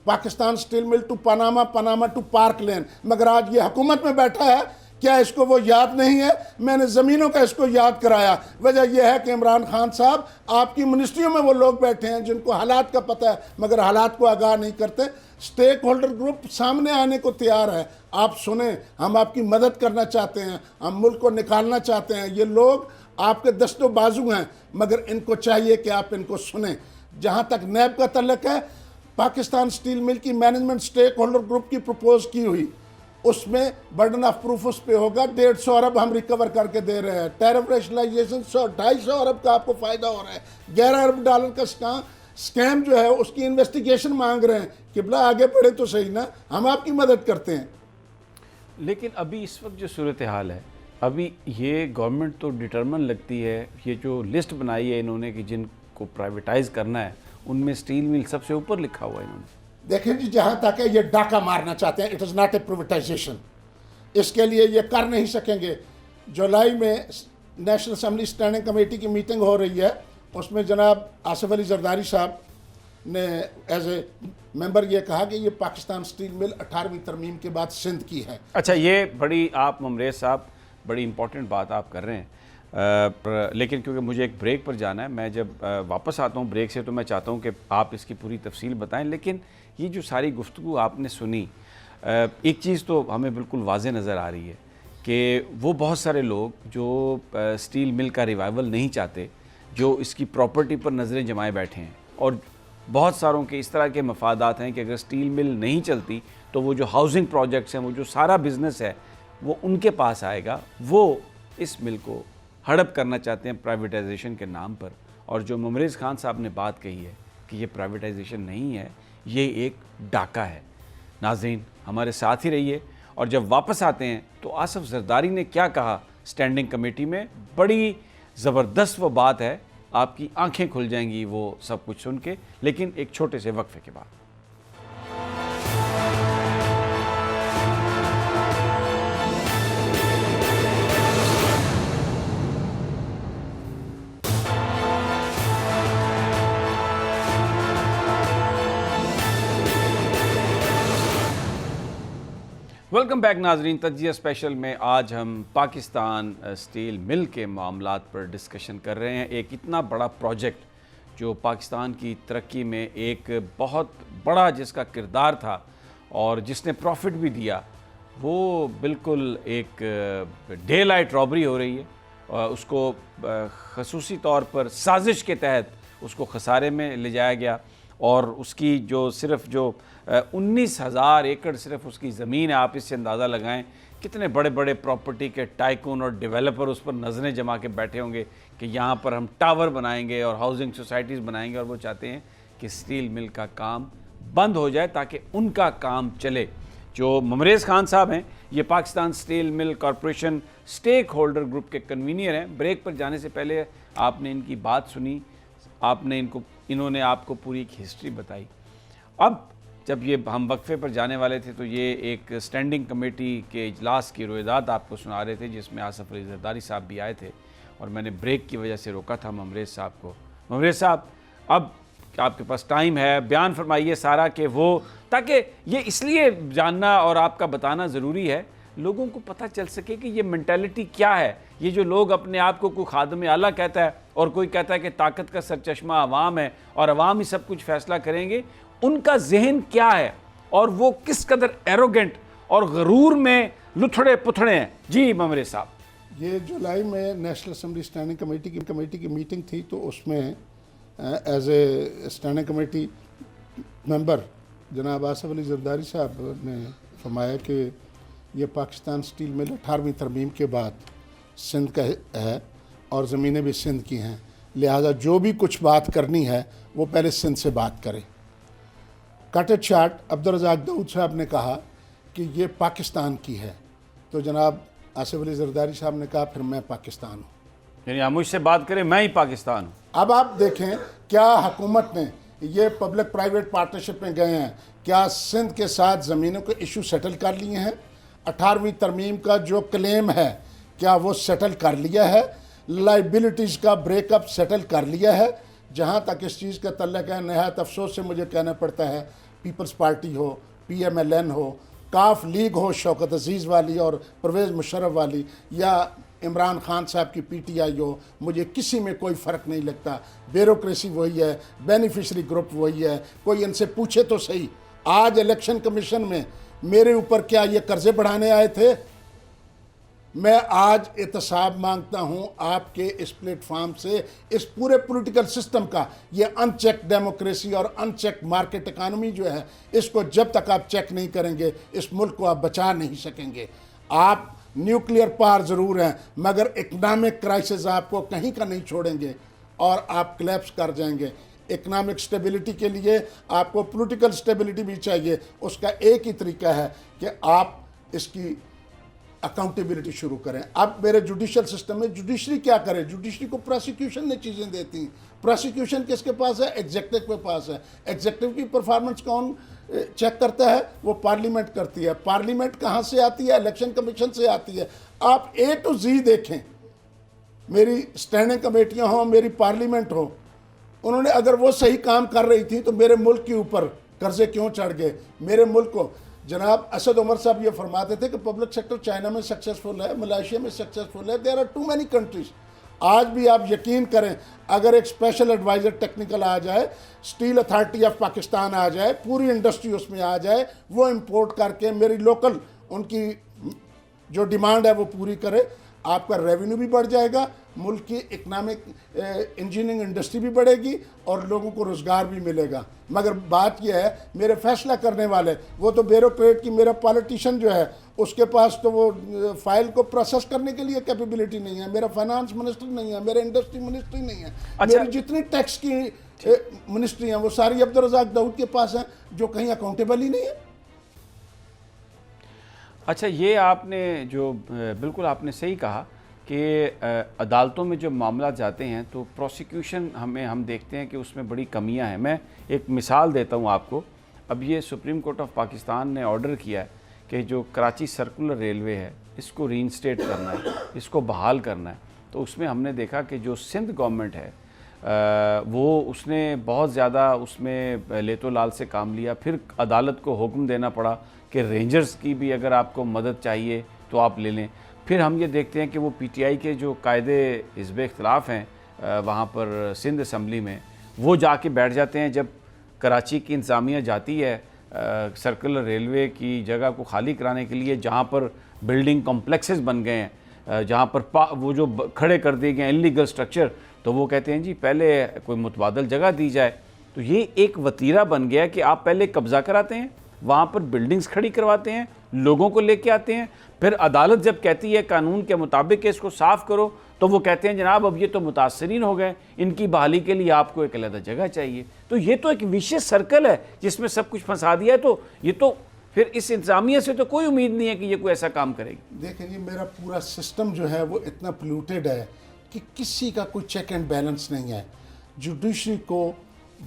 Pakistan steel mill to Panama, Panama to Park Lane. मगर आज ये हुकूमत में बैठा है, क्या इसको वो याद नहीं है? मैंने ज़मीनों का इसको याद कराया। वजह यह है कि इमरान खान साहब, आपकी मिनिस्ट्रियों में वो लोग बैठे हैं जिनको हालात का पता है मगर हालात को आगाह नहीं करते। स्टेक होल्डर ग्रुप सामने आने को तैयार है, आप सुने, हम आपकी मदद करना चाहते हैं, हम मुल्क को निकालना चाहते हैं। ये लोग आपके दस्तों बाजू हैं, मगर इनको चाहिए कि आप इनको सुने। जहाँ तक नैब का तल्लक है, पाकिस्तान स्टील मिल की मैनेजमेंट स्टेक होल्डर ग्रुप की प्रपोज की हुई, उसमें बर्डन ऑफ प्रूफ उस पे होगा। 150 अरब हम रिकवर करके दे रहे हैं। टैरिफ रैशनलाइजेशन 250 अरब का आपको फ़ायदा हो रहा है। 11 अरब डॉलर का स्कैम जो है उसकी इन्वेस्टिगेशन मांग रहे हैं। किबला आगे बढ़े तो सही ना, हम आपकी मदद करते हैं। लेकिन अभी इस वक्त जो सूरत हाल है, अभी ये गवर्नमेंट तो डिटर्मन लगती है। ये जो लिस्ट बनाई है इन्होंने कि जिनको प्राइवेटाइज करना है, उनमें स्टील मिल सबसे ऊपर लिखा हुआ है इन्होंने। देखें जी, जहाँ तक है ये डाका मारना चाहते हैं। It is not a privatisation, इसके लिए ये कर नहीं सकेंगे। जुलाई में नेशनल असम्बली स्टैंडिंग कमेटी की मीटिंग हो रही है, उसमें जनाब आसिफ अली जरदारी साहब ने एज ए मेंबर ये कहा कि ये पाकिस्तान स्टील मिल 18वीं तरमीम के बाद सिंध की है। अच्छा, ये बड़ी, आप ममरेज साहब बड़ी इंपॉर्टेंट बात आप कर रहे हैं। लेकिन क्योंकि मुझे एक ब्रेक पर जाना है, मैं जब वापस आता हूँ ब्रेक से तो मैं चाहता हूँ कि आप इसकी पूरी तफसील बताएं। लेकिन ये जो सारी गुफ्तगू आपने सुनी, एक चीज़ तो हमें बिल्कुल वाज़े नज़र आ रही है कि वो बहुत सारे लोग जो स्टील मिल का रिवाइवल नहीं चाहते, जो इसकी प्रॉपर्टी पर नज़रें जमाए बैठे हैं, और बहुत सारों के इस तरह के मफादात हैं कि अगर स्टील मिल नहीं चलती तो वो जो हाउसिंग प्रोजेक्ट्स हैं, वो जो सारा बिज़नेस है, वो उनके पास आएगा। वो इस मिल को हड़प करना चाहते हैं प्राइवेटाइजेशन के नाम पर। और जो मुमरेज़ खान साहब ने बात कही है कि ये प्राइवेटाइजेशन नहीं है, ये एक डाका है। नाज़रीन, हमारे साथ ही रहिए, और जब वापस आते हैं तो आसिफ जरदारी ने क्या कहा स्टैंडिंग कमेटी में, बड़ी ज़बरदस्त वो बात है, आपकी आंखें खुल जाएंगी वो सब कुछ सुन के। लेकिन एक छोटे से वक्फे के बाद। वेलकम बैक नाजरीन। तज्जिया स्पेशल में आज हम पाकिस्तान स्टील मिल के मामलात पर डिस्कशन कर रहे हैं। एक इतना बड़ा प्रोजेक्ट जो पाकिस्तान की तरक्की में एक बहुत बड़ा जिसका किरदार था और जिसने प्रॉफिट भी दिया, वो बिल्कुल एक डे लाइट रॉबरी हो रही है। उसको खसूसी तौर पर साजिश के तहत उसको खसारे में ले जाया गया और उसकी जो सिर्फ जो 19,000 एकड़ सिर्फ उसकी ज़मीन है। आप इससे अंदाज़ा लगाएं कितने बड़े बड़े प्रॉपर्टी के टाइकून और डेवलपर उस पर नज़रें जमा के बैठे होंगे कि यहाँ पर हम टावर बनाएंगे और हाउसिंग सोसाइटीज़ बनाएंगे, और वो चाहते हैं कि स्टील मिल का काम बंद हो जाए ताकि उनका काम चले। जो ममरेज़ खान साहब हैं, ये Pakistan steel mill corporation stakeholder group के कन्वीनियर हैं। ब्रेक पर जाने से पहले आपने इनकी बात सुनी, इन्होंने आपको पूरी एक हिस्ट्री बताई। अब जब ये हम वक्फे पर जाने वाले थे तो ये एक स्टैंडिंग कमेटी के इजलास की रोयदाद आपको सुना रहे थे जिसमें आसफ अली जरदारी साहब भी आए थे, और मैंने ब्रेक की वजह से रोका था ममरेज़ साहब को। ममरेज़ साहब, अब आपके पास टाइम है, बयान फरमाइए सारा कि वो, ताकि ये इसलिए जानना और आपका बताना ज़रूरी है, लोगों को पता चल सके कि ये मेंटालिटी क्या है। ये जो लोग अपने आप को कोई खादम आला कहता है और कोई कहता है कि ताकत का सरचश्मा अवाम है और अवाम ही सब कुछ फैसला करेंगे, उनका जहन क्या है और वो किस कदर एरोगेंट और गरूर में लुथड़े पुथड़े हैं। जी ममरेज़ साहब, ये जुलाई में नेशनल असम्बली स्टैंडिंग कमेटी की मीटिंग थी, तो उसमें as a standing committee member जनाब आसफ अली जरदारी साहब ने फरमाया कि ये पाकिस्तान स्टील मिल 18वीं तरमीम के बाद सिंध का है और ज़मीनें भी सिंध की हैं, लिहाजा जो भी कुछ बात करनी है वो पहले सिंध से बात करें। Cut and short Abdul Razak Dawood साहब ने कहा कि ये पाकिस्तान की है, तो जनाब आसिफ अली जरदारी साहब ने कहा फिर मैं पाकिस्तान हूँ, यानी आप मुझसे बात करें, मैं ही पाकिस्तान हूँ। अब आप देखें क्या हुकूमत ने ये पब्लिक प्राइवेट पार्टनरशिप में गए हैं, क्या सिंध के साथ ज़मीनों के इशू सेटल कर लिए हैं? 18वीं तरमीम का जो क्लेम है क्या वो सेटल कर लिया है? लाइबिलिटीज़ का ब्रेकअप सेटल कर लिया है? जहाँ तक इस चीज़ का तल्लक है, नहायत अफसोस से मुझे कहना पड़ता है, पीपल्स पार्टी हो, PMLN हो, काफ लीग हो शौकत अजीज़ वाली और परवेज़ मुशर्रफ वाली, या इमरान खान साहब की PTI हो, मुझे किसी में कोई फ़र्क नहीं लगता। ब्यूरोक्रेसी वही है, बेनिफिशरी ग्रुप वही है। कोई इनसे पूछे तो सही, आज इलेक्शन कमीशन में मेरे ऊपर क्या ये कर्जे बढ़ाने आए थे? मैं आज एहतसाब मांगता हूं आपके इस प्लेटफार्म से, इस पूरे पॉलिटिकल सिस्टम का। ये अनचेक डेमोक्रेसी और अनचेक मार्केट इकानमी जो है, इसको जब तक आप चेक नहीं करेंगे इस मुल्क को आप बचा नहीं सकेंगे। आप न्यूक्लियर पावर ज़रूर हैं, मगर इकनॉमिक क्राइसिस आपको कहीं का नहीं छोड़ेंगे और आप क्लैप्स कर जाएंगे। इकनॉमिक स्टेबिलिटी के लिए आपको पॉलिटिकल स्टेबिलिटी भी चाहिए। उसका एक ही तरीका है कि आप इसकी अकाउंटेबिलिटी शुरू करें। अब मेरे जुडिशल सिस्टम में जुडिशरी क्या करे? जुडिशरी को प्रोसिक्यूशन ने चीज़ें देती हैं। प्रोसिक्यूशन किसके पास है? एग्जेक्टिव के पास है। एग्जेक्टिव की परफॉर्मेंस कौन चेक करता है? वो पार्लियामेंट करती है। पार्लियामेंट कहाँ से आती है? इलेक्शन कमीशन से आती है। आप A to Z देखें, मेरी स्टैंडिंग कमेटियाँ हों, मेरी पार्लियामेंट हो, उन्होंने अगर वो सही काम कर रही थी तो मेरे मुल्क के ऊपर कर्जे क्यों चढ़ गए? मेरे मुल्क को जनाब असद उमर साहब ये फरमाते थे कि पब्लिक सेक्टर चाइना में सक्सेसफुल है, मलेशिया में सक्सेसफुल है, there are too many countries. आज भी आप यकीन करें, अगर एक स्पेशल एडवाइज़र टेक्निकल आ जाए, स्टील अथॉरिटी ऑफ पाकिस्तान आ जाए, पूरी इंडस्ट्री उसमें आ जाए, वो इंपोर्ट करके मेरी लोकल उनकी जो डिमांड है वो पूरी करे, आपका रेवेन्यू भी बढ़ जाएगा, मुल्क की इकनॉमिक इंजीनियरिंग इंडस्ट्री भी बढ़ेगी और लोगों को रोज़गार भी मिलेगा। मगर बात यह है, मेरे फैसला करने वाले वो तो ब्यूरोक्रेट की, मेरा पॉलिटिशियन जो है उसके पास तो वो फाइल को प्रोसेस करने के लिए कैपेबिलिटी नहीं है, मेरा फाइनेंस मिनिस्टर नहीं है, मेरा इंडस्ट्री मिनिस्ट्री नहीं है। अच्छा। मेरी जितनी टैक्स की मिनिस्ट्री हैं वो सारी अब्दुल रज़ाक दाऊद के पास हैं, जो कहीं अकाउंटेबल ही नहीं है। अच्छा, ये आपने जो बिल्कुल आपने सही कहा कि अदालतों में जो मामला जाते हैं तो प्रोसिक्यूशन हम देखते हैं कि उसमें बड़ी कमियां हैं। मैं एक मिसाल देता हूं आपको। अब ये सुप्रीम कोर्ट ऑफ पाकिस्तान ने ऑर्डर किया है कि जो कराची सर्कुलर रेलवे है इसको रीइंस्टेट करना है, इसको बहाल करना है। तो उसमें हमने देखा कि जो सिंध गवर्नमेंट है वो उसने बहुत ज़्यादा उसमें लेतो लाल से काम लिया। फिर अदालत को हुक्म देना पड़ा कि रेंजर्स की भी अगर आपको मदद चाहिए तो आप ले लें। फिर हम ये देखते हैं कि वो PTI के जो कायदे हिज़्ब इख्तिलाफ़ हैं वहाँ पर सिंध असम्बली में, वो जाके बैठ जाते हैं। जब कराची की इंतज़ामिया जाती है सर्कुलर रेलवे की जगह को खाली कराने के लिए, जहाँ पर बिल्डिंग कॉम्प्लेक्सेस बन गए हैं, जहाँ पर वो जो खड़े कर दिए गए इलीगल स्ट्रक्चर, तो वो कहते हैं जी पहले कोई मुतबादल जगह दी जाए। तो ये एक वतीरा बन गया कि आप पहले कब्ज़ा कराते हैं, वहाँ पर बिल्डिंग्स खड़ी करवाते हैं, लोगों को लेके आते हैं, फिर अदालत जब कहती है कानून के मुताबिक कि इसको साफ़ करो, तो वो कहते हैं जनाब अब ये तो मुतासरीन हो गए, इनकी बहाली के लिए आपको एक अलग जगह चाहिए। तो ये तो एक विशेष सर्कल है जिसमें सब कुछ फंसा दिया है। तो ये तो फिर इस इंतजामिया से तो कोई उम्मीद नहीं है कि ये कोई ऐसा काम करेगी। देखें जी, मेरा पूरा सिस्टम जो है वो इतना पोल्यूटेड है कि किसी का कोई चेक एंड बैलेंस नहीं है। जुडिशरी को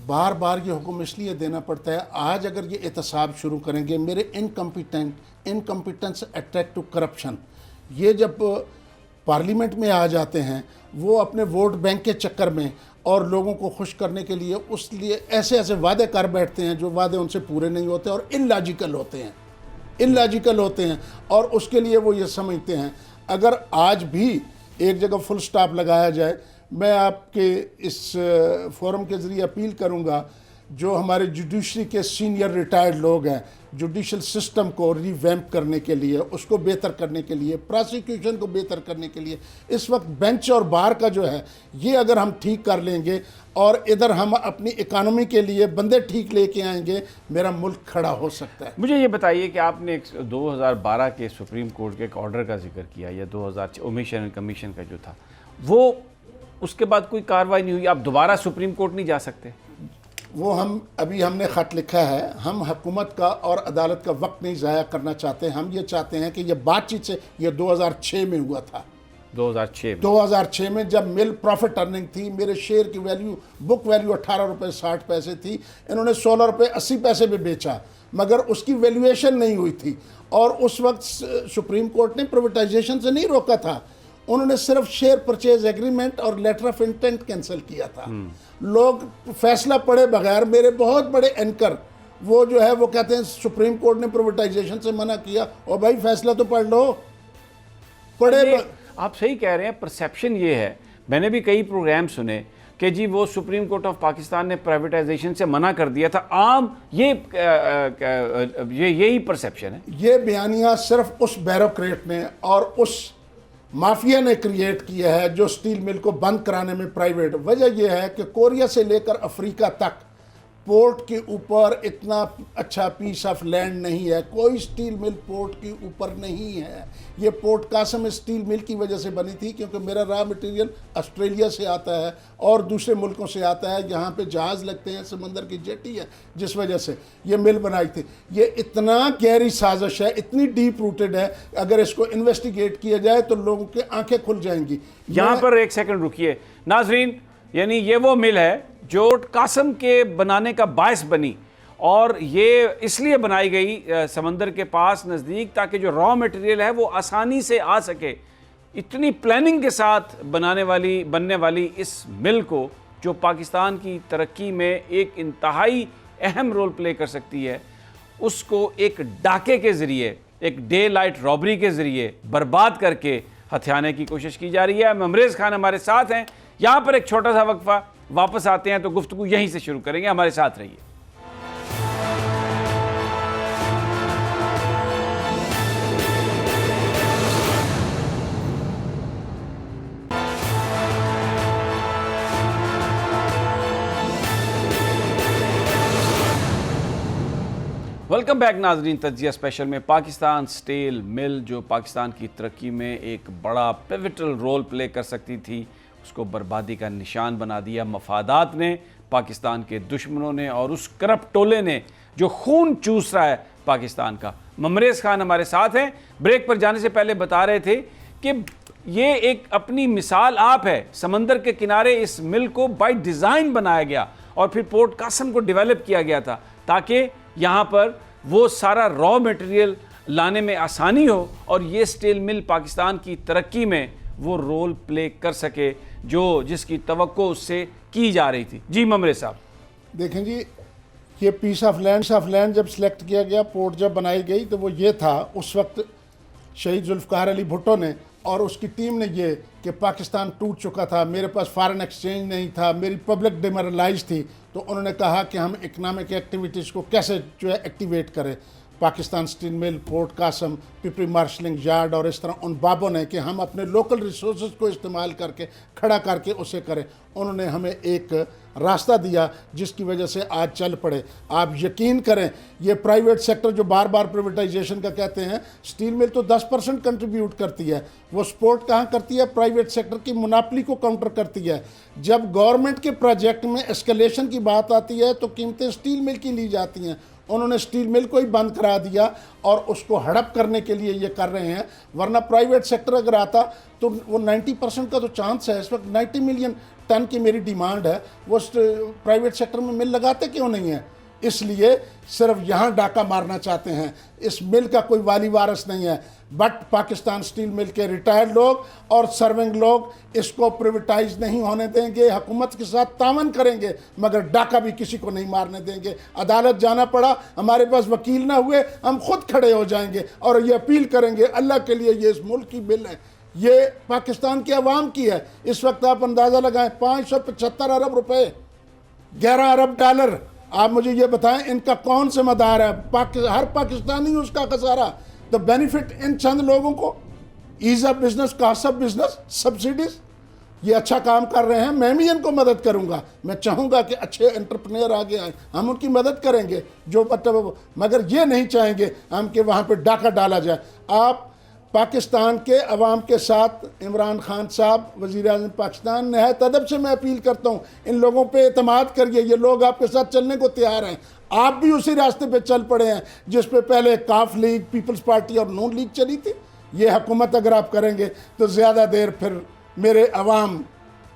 बार बार ये हुक्म इसलिए देना पड़ता है, आज अगर ये एहतसाब शुरू करेंगे मेरे इनकम्पिटेंस अट्रैक्ट टू करप्शन, ये जब पार्लियामेंट में आ जाते हैं वो अपने वोट बैंक के चक्कर में और लोगों को खुश करने के लिए उस लिए ऐसे ऐसे वादे कर बैठते हैं जो वादे उनसे पूरे नहीं होते और इलॉजिकल होते हैं और उसके लिए वो ये समझते हैं। अगर आज भी एक जगह फुल स्टॉप लगाया जाए, मैं आपके इस फोरम के ज़रिए अपील करूंगा, जो हमारे जुडिशरी के सीनियर रिटायर्ड लोग हैं, जुडिशल सिस्टम को रिवैम्प करने के लिए, उसको बेहतर करने के लिए, प्रोसिक्यूशन को बेहतर करने के लिए, इस वक्त बेंच और बार का जो है ये अगर हम ठीक कर लेंगे और इधर हम अपनी इकानमी के लिए बंदे ठीक लेके आएंगे, मेरा मुल्क खड़ा हो सकता है। मुझे ये बताइए कि आपने 2012 के सुप्रीम कोर्ट के एक ऑर्डर का जिक्र किया, या 2006 ओमिशन कमीशन का जो था, वो उसके बाद कोई कार्रवाई नहीं हुई, आप दोबारा सुप्रीम कोर्ट नहीं जा सकते? वो हमने ख़त लिखा है, हम हुकूमत का और अदालत का वक्त नहीं ज़ाया करना चाहते। हम ये चाहते हैं कि ये बातचीत से, ये 2006 में हुआ था। 2006 में जब मिल प्रॉफिट अर्निंग थी, मेरे शेयर की वैल्यू, बुक वैल्यू 18 रुपये 60 पैसे थी, इन्होंने 16 रुपये 80 पैसे में बेचा, मगर उसकी वैल्यूएशन नहीं हुई थी। और उस वक्त सुप्रीम कोर्ट ने प्राइवेटाइजेशन से नहीं रोका था, उन्होंने सिर्फ शेयर परचेज एग्रीमेंट और लेटर ऑफ इंटेंट कैंसिल किया था। लोग फैसला पढ़े बगैर, मेरे बहुत बड़े एंकर वो जो है वो कहते हैं सुप्रीम कोर्ट ने प्राइवेटाइजेशन से मना किया, और भाई फैसला तो पढ़ लो, पढ़े। आप सही कह रहे हैं, परसेप्शन ये है, मैंने भी कई प्रोग्राम सुने कि जी वो सुप्रीम कोर्ट ऑफ पाकिस्तान ने प्राइवेटाइजेशन से मना कर दिया था। आम यही परसेप्शन है। ये बयानिया सिर्फ उस बैरोक्रेट ने और उस माफिया ने क्रिएट किया है जो स्टील मिल को बंद कराने में प्राइवेट। वजह यह है कि कोरिया से लेकर अफ्रीका तक पोर्ट के ऊपर इतना अच्छा पीस ऑफ लैंड नहीं है, कोई स्टील मिल पोर्ट के ऊपर नहीं है। ये पोर्ट कासम स्टील मिल की वजह से बनी थी, क्योंकि मेरा रॉ मटेरियल ऑस्ट्रेलिया से आता है और दूसरे मुल्कों से आता है, यहाँ पे जहाज़ लगते हैं, समंदर की जेटी है, जिस वजह से ये मिल बनाई थी। ये इतना गहरी साजिश है, इतनी डीप रूटेड है, अगर इसको इन्वेस्टिगेट किया जाए तो लोगों की आंखें खुल जाएंगी। यहाँ पर एक सेकंड रुकिए नाजरीन, यानी ये वो मिल है जो कासम के बनाने का बायस बनी, और ये इसलिए बनाई गई समंदर के पास नज़दीक ताकि जो रॉ मटेरियल है वो आसानी से आ सके। इतनी प्लानिंग के साथ बनने वाली इस मिल को, जो पाकिस्तान की तरक्की में एक इंतहाई अहम रोल प्ले कर सकती है, उसको एक डाके के ज़रिए, एक डे लाइट रॉबरी के ज़रिए बर्बाद करके हथियाने की कोशिश की जा रही है। ममरेज़ खान हमारे साथ हैं। यहाँ पर एक छोटा सा वक्फा, वापस आते हैं तो गुफ्तगू यहीं से शुरू करेंगे, हमारे साथ रहिए। वेलकम बैक नाजरीन। तज्जिया स्पेशल में पाकिस्तान स्टील मिल, जो पाकिस्तान की तरक्की में एक बड़ा पिवटल रोल प्ले कर सकती थी, उसको बर्बादी का निशान बना दिया मफादात ने, पाकिस्तान के दुश्मनों ने, और उस करप्ट टोले ने जो खून चूस रहा है पाकिस्तान का। ममरेज़ खान हमारे साथ हैं। ब्रेक पर जाने से पहले बता रहे थे कि ये एक अपनी मिसाल आप है, समंदर के किनारे इस मिल को बाय डिज़ाइन बनाया गया और फिर पोर्ट कासम को डेवलप किया गया था ताकि यहाँ पर वो सारा रॉ मटेरियल लाने में आसानी हो और ये स्टील मिल पाकिस्तान की तरक्की में वो रोल प्ले कर सके जो जिसकी तवक्को उससे की जा रही थी। जी ममरेज़ साहब। देखें जी, ये पीस ऑफ लैंड जब सिलेक्ट किया गया, पोर्ट जब बनाई गई, तो वो ये था उस वक्त शहीद जुल्फ़िकार अली भुट्टो ने और उसकी टीम ने, ये कि पाकिस्तान टूट चुका था, मेरे पास फॉरेन एक्सचेंज नहीं था, मेरी पब्लिक डिमोरलाइज थी, तो उन्होंने कहा कि हम इकनॉमिक एक्टिविटीज़ को कैसे जो है एक्टिवेट करें। Pakistan steel mill, port Qasim, Pipri marshalling yard और इस तरह उन बाबों ने कि हम अपने लोकल रिसोर्सेज को इस्तेमाल करके खड़ा करके उसे करें। उन्होंने हमें एक रास्ता दिया जिसकी वजह से आज चल पड़े। आप यकीन करें, ये प्राइवेट सेक्टर जो बार बार प्राइवेटाइजेशन का कहते हैं, स्टील मिल तो 10% कंट्रीब्यूट करती है, वो सपोर्ट कहाँ करती है? प्राइवेट सेक्टर की मुनाफली को काउंटर करती है। जब गवर्नमेंट के प्रोजेक्ट में एस्केलेशन की बात आती है तो कीमतें स्टील मिल की ली जाती हैं। उन्होंने स्टील मिल को ही बंद करा दिया और उसको हड़प करने के लिए ये कर रहे हैं, वरना प्राइवेट सेक्टर अगर आता तो वो 90% का तो चांस है। इस वक्त 90 मिलियन टन की मेरी डिमांड है, वो प्राइवेट सेक्टर में मिल लगाते क्यों नहीं है? इसलिए सिर्फ यहाँ डाका मारना चाहते हैं। इस मिल का कोई वाली वारिस नहीं है, बट पाकिस्तान स्टील मिल के रिटायर्ड लोग और सर्विंग लोग इसको प्राइवेटाइज नहीं होने देंगे, हुकूमत के साथ तावन करेंगे, मगर डाका भी किसी को नहीं मारने देंगे। अदालत जाना पड़ा, हमारे पास वकील ना हुए, हम खुद खड़े हो जाएंगे और ये अपील करेंगे, अल्लाह के लिए ये इस मुल्क की बिल है, ये पाकिस्तान की आवाम की है। इस वक्त आप अंदाज़ा लगाएं, 575 अरब रुपए, 11 अरब डॉलर। आप मुझे ये बताएं इनका कौन जिम्मेदार है? हर पाकिस्तानी उसका खसारा। द बेनिफिट इन चंद लोगों को, ease of business, cost of business, subsidies, ये अच्छा काम कर रहे हैं। मैं भी इनको मदद करूंगा, मैं चाहूंगा कि अच्छे एंटरप्रेन्योर आगे आए, हम उनकी मदद करेंगे जो मतलब, मगर ये नहीं चाहेंगे हम कि वहाँ पे डाका डाला जाए। आप पाकिस्तान के अवाम के साथ इमरान खान साहब, वज़ीर आज़म पाकिस्तान, नहायत अदब से मैं अपील करता हूँ, इन लोगों पे एतमाद करिए। ये लोग आपके साथ चलने को तैयार हैं। आप भी उसी रास्ते पे चल पड़े हैं जिस पे पहले काफ लीग, पीपल्स पार्टी और नून लीग चली थी। ये हुकूमत अगर आप करेंगे तो ज़्यादा देर फिर मेरे अवाम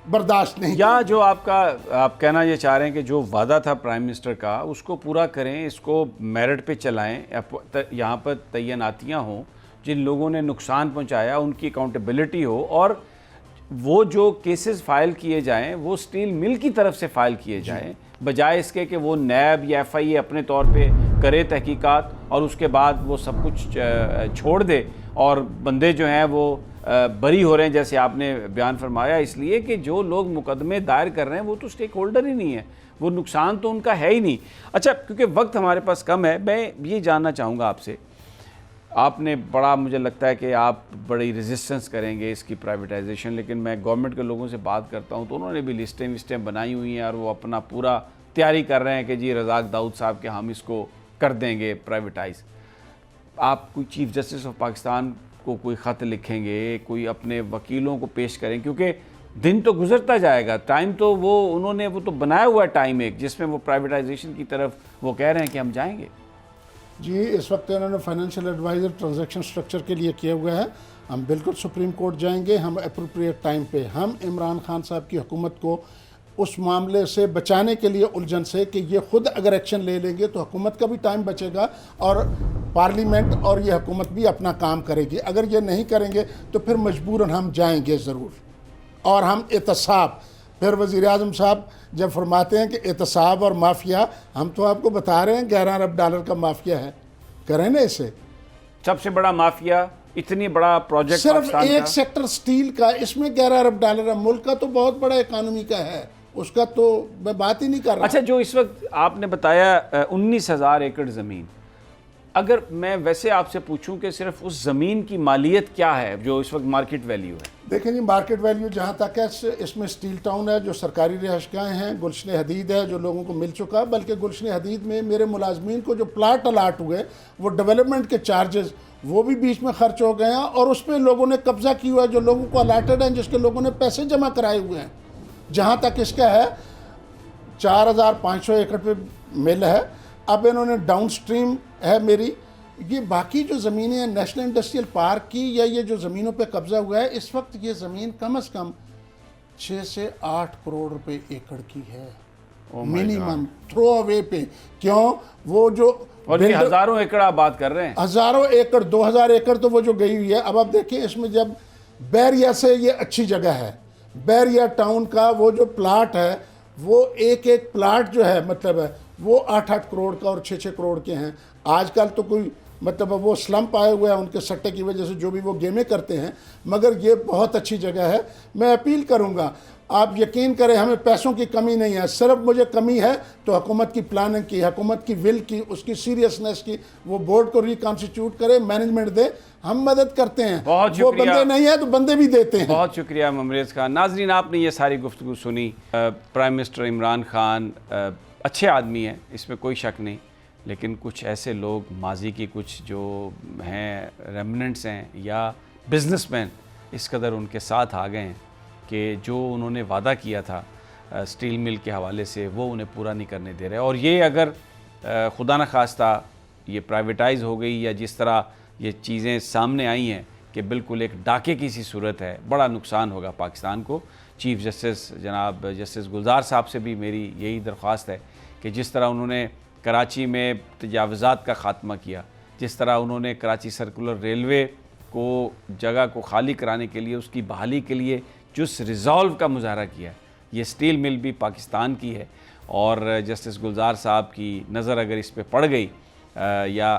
बर्दाश्त नहीं। या जो आप कहना ये चाह रहे हैं कि जो वादा था प्राइम मिनिस्टर का उसको पूरा करें, इसको मेरिट पे चलाएं, यहाँ पर तैनातियाँ हों, जिन लोगों ने नुकसान पहुंचाया उनकी अकाउंटेबिलिटी हो, और वो जो केसेस फाइल किए जाएं वो स्टील मिल की तरफ से फाइल किए जाएं, बजाय इसके कि वो नैब या FIA अपने तौर पे करे तहकीकात और उसके बाद वो सब कुछ छोड़ दे और बंदे जो हैं वो बरी हो रहे हैं, जैसे आपने बयान फरमाया। इसलिए कि जो लोग मुकदमे दायर कर रहे हैं वो तो स्टेक होल्डर ही नहीं है, वो नुकसान तो उनका है ही नहीं। अच्छा, क्योंकि वक्त हमारे पास कम है, मैं ये जानना चाहूँगा आपसे, आपने बड़ा, मुझे लगता है कि आप बड़ी रेजिस्टेंस करेंगे इसकी प्राइवेटाइजेशन, लेकिन मैं गवर्नमेंट के लोगों से बात करता हूं तो उन्होंने भी लिस्टें बनाई हुई हैं और वो अपना पूरा तैयारी कर रहे हैं कि जी रज़ाक दाऊद साहब के हम इसको कर देंगे प्राइवेटाइज। आप कोई चीफ़ जस्टिस ऑफ पाकिस्तान को कोई ख़त लिखेंगे, कोई अपने वकीलों को पेश करें, क्योंकि दिन तो गुजरता जाएगा, टाइम तो उन्होंने वो तो बनाया हुआ है टाइम एक, जिसमें वो प्राइवेटाइजेशन की तरफ वो कह रहे हैं कि हम जाएंगे। जी, इस वक्त इन्होंने फाइनेंशियल एडवाइज़र ट्रांजैक्शन स्ट्रक्चर के लिए किया हुआ है। हम बिल्कुल सुप्रीम कोर्ट जाएंगे, हम अप्रोप्रिएट टाइम पे, हम इमरान खान साहब की हुकूमत को उस मामले से बचाने के लिए, उलझन से, कि ये खुद अगर एक्शन ले लेंगे तो हुकूमत का भी टाइम बचेगा और पार्लियामेंट और ये हुकूमत भी अपना काम करेगी। अगर ये नहीं करेंगे तो फिर मजबूरन हम जाएंगे ज़रूर। और हम एहतसाब, फिर वज़ीर आज़म साहब जब फरमाते हैं कि एहतसाब और माफिया, हम तो आपको बता रहे हैं 11 अरब डॉलर का माफिया है, करें ना इसे। सबसे बड़ा माफिया, इतनी बड़ा प्रोजेक्ट सिर्फ एक सेक्टर स्टील का, इसमें 11 अरब डॉलर है। मुल्क का तो बहुत बड़ा इकानमी का है, उसका तो मैं बात ही नहीं कर रहा। अच्छा, जो इस वक्त आपने बताया 19,000 एकड़ ज़मीन, अगर मैं वैसे आपसे पूछूं कि सिर्फ उस ज़मीन की मालियत क्या है जो इस वक्त मार्केट वैल्यू है? देखें जी, मार्केट वैल्यू जहाँ तक है, इसमें स्टील टाउन है जो सरकारी रिहाइशगाहें हैं, गुलशन हदीद है जो लोगों को मिल चुका, बल्कि गुलशन हदीद में मेरे मुलाजमीन को जो प्लाट अलाट हुए वो डेवलपमेंट के चार्जेस वो भी बीच में खर्च हो गए हैं और उस पर लोगों ने कब्जा किया हुआ है, जो लोगों को अलाटेड हैं, जिसके लोगों ने पैसे जमा कराए हुए हैं। जहाँ तक इसका है 4,500 एकड़ पे मिल है। अब इन्होंने डाउन स्ट्रीम है मेरी, ये बाकी जो ज़मीनें हैं नेशनल इंडस्ट्रियल पार्क की या ये जो ज़मीनों पे कब्ज़ा हुआ है, इस वक्त ये ज़मीन कम से कम 6 से 8 करोड़ रुपए एकड़ की है मिनिमम, थ्रो अवे पे। क्यों? वो जो, और ये हज़ारों एकड़ आप बात कर रहे हैं, हज़ारों एकड़, 2,000 एकड़ तो वो जो गई हुई है। अब आप देखिए इसमें, जब बैरिया से ये अच्छी जगह है, बैरिया टाउन का वो जो प्लाट है, वो एक एक प्लाट जो है मतलब है वो 8-8 करोड़ का और 6-6 करोड़ के हैं। आजकल तो कोई मतलब वो स्लम्प आए हुए हैं उनके सट्टे की वजह से, जो भी वो गेमें करते हैं, मगर ये बहुत अच्छी जगह है। मैं अपील करूंगा, आप यकीन करें हमें पैसों की कमी नहीं है, सिर्फ मुझे कमी है तो हुकूमत की प्लानिंग की, हुकूमत की विल की, उसकी सीरियसनेस की। वो बोर्ड को रिकॉन्स्टिट्यूट करे, मैनेजमेंट दे, हम मदद करते हैं। बहुत वो शुक्रिया। बंदे नहीं है तो बंदे भी देते हैं। बहुत शुक्रिया ममरेज़ खान। नाजरीन, आपने ये सारी गुफ्तगू सुनी। प्राइम मिनिस्टर इमरान खान अच्छे आदमी हैं, इसमें कोई शक नहीं, लेकिन कुछ ऐसे लोग माजी की कुछ जो हैं रेमिनेंट्स हैं या बिजनेसमैन इस कदर उनके साथ आ गए हैं कि जो उन्होंने वादा किया था स्टील मिल के हवाले से वो उन्हें पूरा नहीं करने दे रहे। और ये अगर खुदा न खास्ता ये प्राइवेटाइज़ हो गई या जिस तरह ये चीज़ें सामने आई हैं कि बिल्कुल एक डाके की सी सूरत है, बड़ा नुकसान होगा पाकिस्तान को। चीफ़ जस्टिस जनाब जस्टिस गुलजार साहब से भी मेरी यही दरख्वास्त है कि जिस तरह उन्होंने कराची में तजावुज़ात का ख़ात्मा किया, जिस तरह उन्होंने कराची सर्कुलर रेलवे को जगह को खाली कराने के लिए, उसकी बहाली के लिए जिस रिज़ॉल्व का मुजाहरा किया, ये स्टील मिल भी पाकिस्तान की है। और जस्टिस गुलजार साहब की नज़र अगर इस पर पड़ गई या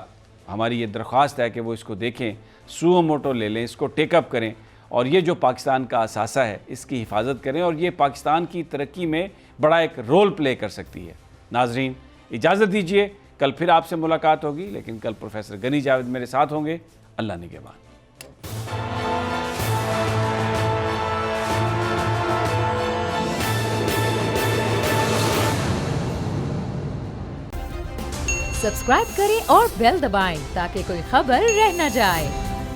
हमारी ये दरख्वास्त है कि वो इसको देखें, सुओ मोटो ले लें, इसको टेकअप करें और ये जो पाकिस्तान का असासा है इसकी हिफाजत करें और ये पाकिस्तान की तरक्की में बड़ा एक रोल प्ले कर सकती है। नाजरीन, इजाज़त दीजिए, कल फिर आपसे मुलाकात होगी, लेकिन कल प्रोफेसर गनी जावेद मेरे साथ होंगे। अल्लाह निगहबान। सब्सक्राइब करें और बेल दबाएं ताकि कोई खबर रह न जाए।